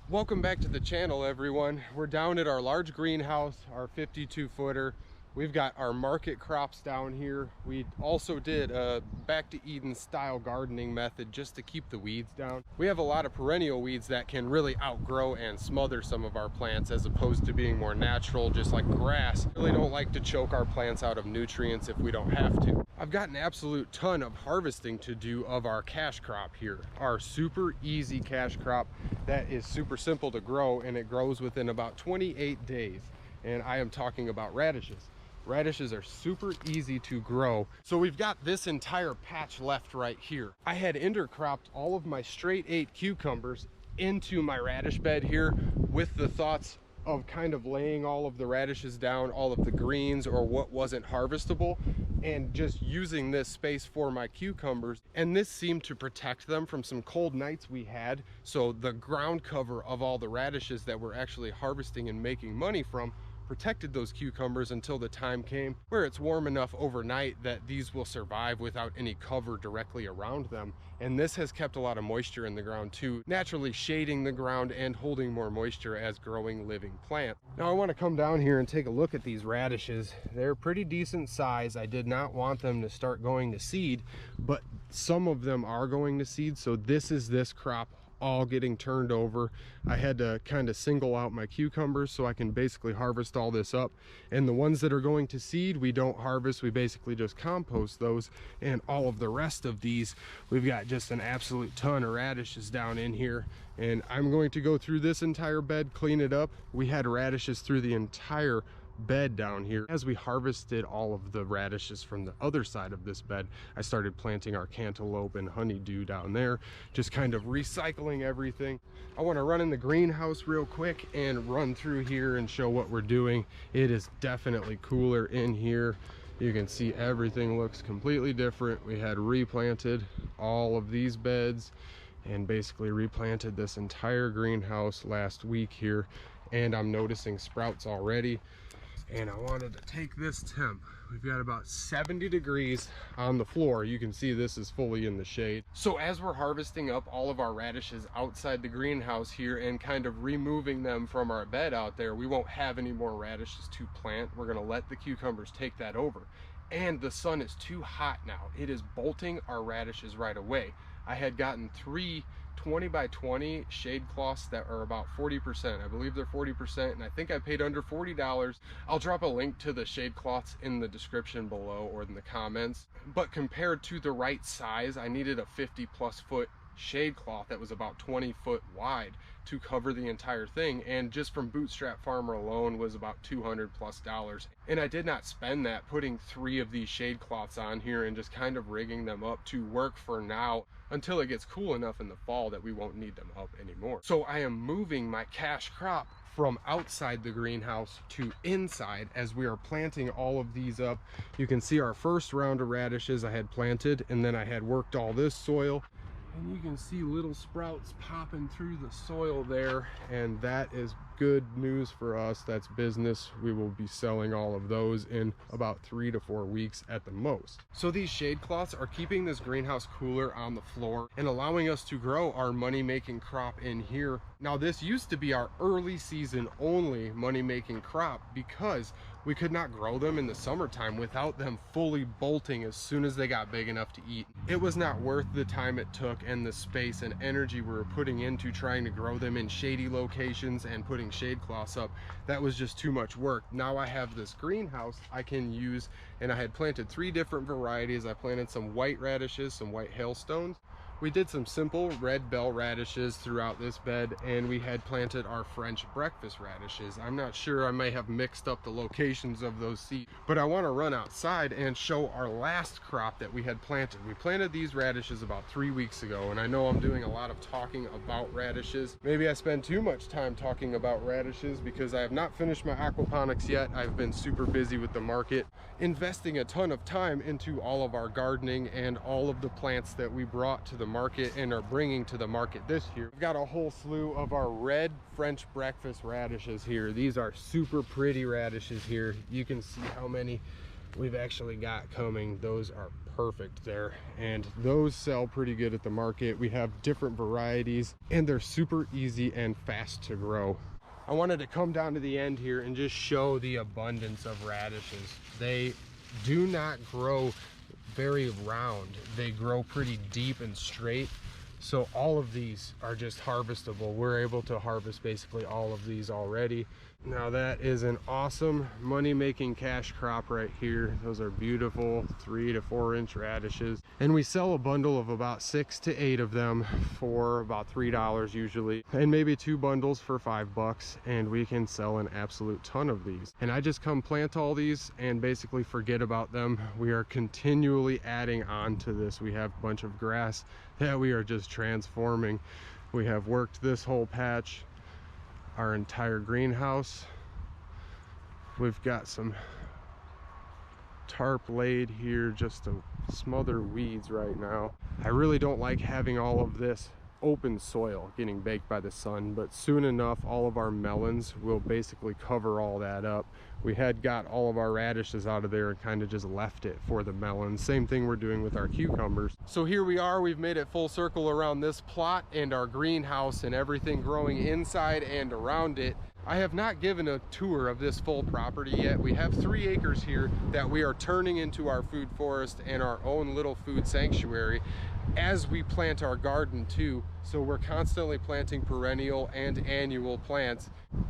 Welcome back to the channel, everyone. We're down at our large greenhouse, our 52-footer. We've got our market crops down here. We also did a back to Eden style gardening method just to keep the weeds down. We have a lot of perennial weeds that can really outgrow and smother some of our plants as opposed to being more natural, just like grass. Really don't like to choke our plants out of nutrients if we don't have to. I've got an absolute ton of harvesting to do of our cash crop here. Our super easy cash crop that is super simple to grow, and it grows within about 28 days. And I am talking about radishes. Radishes are super easy to grow. So we've got this entire patch left right here. I had intercropped all of my straight 8 cucumbers into my radish bed here with the thoughts of kind of laying all of the radishes down, all of the greens or what wasn't harvestable, and just using this space for my cucumbers. And this seemed to protect them from some cold nights we had. So the ground cover of all the radishes that we're actually harvesting and making money from protected those cucumbers until the time came where it's warm enough overnight that these will survive without any cover directly around them. And this has kept a lot of moisture in the ground too, naturally shading the ground and holding more moisture as growing living plant. Now I want to come down here and take a look at these radishes. They're pretty decent size. I did not want them to start going to seed, but some of them are going to seed. So this is this crop all getting turned over. I had to kind of single out my cucumbers so I can basically harvest all this up. And the ones that are going to seed, we don't harvest. We basically just compost those. And all of the rest of these, we've got just an absolute ton of radishes down in here. And I'm going to go through this entire bed, clean it up. We had radishes through the entire bed down here. As we harvested all of the radishes from the other side of this bed, I started planting our cantaloupe and honeydew down there, just kind of recycling everything. I want to run in the greenhouse real quick and run through here and show what we're doing. It is definitely cooler in here. You can see everything looks completely different. We had replanted all of these beds and basically replanted this entire greenhouse last week here, and I'm noticing sprouts already. And I wanted to take this temp. We've got about 70 degrees on the floor. You can see this is fully in the shade. So as we're harvesting up all of our radishes outside the greenhouse here and kind of removing them from our bed out there, we won't have any more radishes to plant. We're gonna let the cucumbers take that over. And the sun is too hot now. It is bolting our radishes right away. I had gotten 3 20 by 20 shade cloths that are about 40%. I believe they're 40%, and I think I paid under $40. I'll drop a link to the shade cloths in the description below or in the comments. But compared to the right size, I needed a 50+ foot shade cloth that was about 20 foot wide to cover the entire thing, and just from Bootstrap Farmer alone was about $200+. And I did not spend that putting 3 of these shade cloths on here and just kind of rigging them up to work for now until it gets cool enough in the fall that we won't need them up anymore. So I am moving my cash crop from outside the greenhouse to inside as we are planting all of these up. You can see our first round of radishes I had planted, and then I had worked all this soil. And you can see little sprouts popping through the soil there, and that is good news for us. That's business. We will be selling all of those in about 3 to 4 weeks at the most. So these shade cloths are keeping this greenhouse cooler on the floor and allowing us to grow our money-making crop in here. Now this used to be our early season only money-making crop because we could not grow them in the summertime without them fully bolting as soon as they got big enough to eat. It was not worth the time it took and the space and energy we were putting into trying to grow them in shady locations and putting shade cloths up. That was just too much work. Now I have this greenhouse I can use, and I had planted 3 different varieties. I planted some white radishes, some white hailstones. We did some simple red bell radishes throughout this bed, and we had planted our French breakfast radishes. I'm not sure, I may have mixed up the locations of those seeds, but I want to run outside and show our last crop that we had planted. We planted these radishes about 3 weeks ago, and I know I'm doing a lot of talking about radishes. Maybe I spend too much time talking about radishes because I have not finished my aquaponics yet. I've been super busy with the market, investing a ton of time into all of our gardening and all of the plants that we brought to the market and are bringing to the market this year. We've got a whole slew of our red French breakfast radishes here. These are super pretty radishes here. You can see how many we've actually got coming, those are perfect there, and those sell pretty good at the market. We have different varieties and they're super easy and fast to grow. I wanted to come down to the end here and just show the abundance of radishes. They do not grow very round, they grow pretty deep and straight. So all of these are just harvestable. We're able to harvest basically all of these already. Now that is an awesome money-making cash crop right here. Those are beautiful 3 to 4 inch radishes. And we sell a bundle of about 6 to 8 of them for about $3 usually. And maybe 2 bundles for $5. And we can sell an absolute ton of these. And I just come plant all these and basically forget about them. We are continually adding on to this. We have a bunch of grass that we are just transforming. We have worked this whole patch, our entire greenhouse. We've got some tarp laid here just to smother weeds right now. I really don't like having all of this open soil getting baked by the sun, but soon enough all of our melons will basically cover all that up. We had got all of our radishes out of there and kind of just left it for the melons. Same thing we're doing with our cucumbers. So here we are, we've made it full circle around this plot and our greenhouse and everything growing inside and around it. I have not given a tour of this full property yet. We have 3 acres here that we are turning into our food forest and our own little food sanctuary as we plant our garden too. So we're constantly planting perennial and annual plants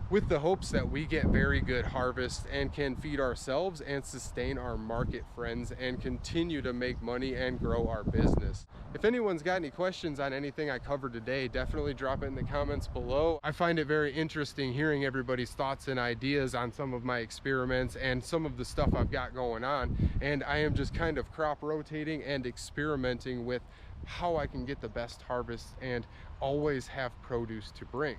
with the hopes that we get very good harvest and can feed ourselves and sustain our market friends and continue to make money and grow our business. If anyone's got any questions on anything I covered today, definitely drop it in the comments below. I find it very interesting hearing everybody's thoughts and ideas on some of my experiments and some of the stuff I've got going on. And I am just kind of crop rotating and experimenting with how I can get the best harvest and always have produce to bring.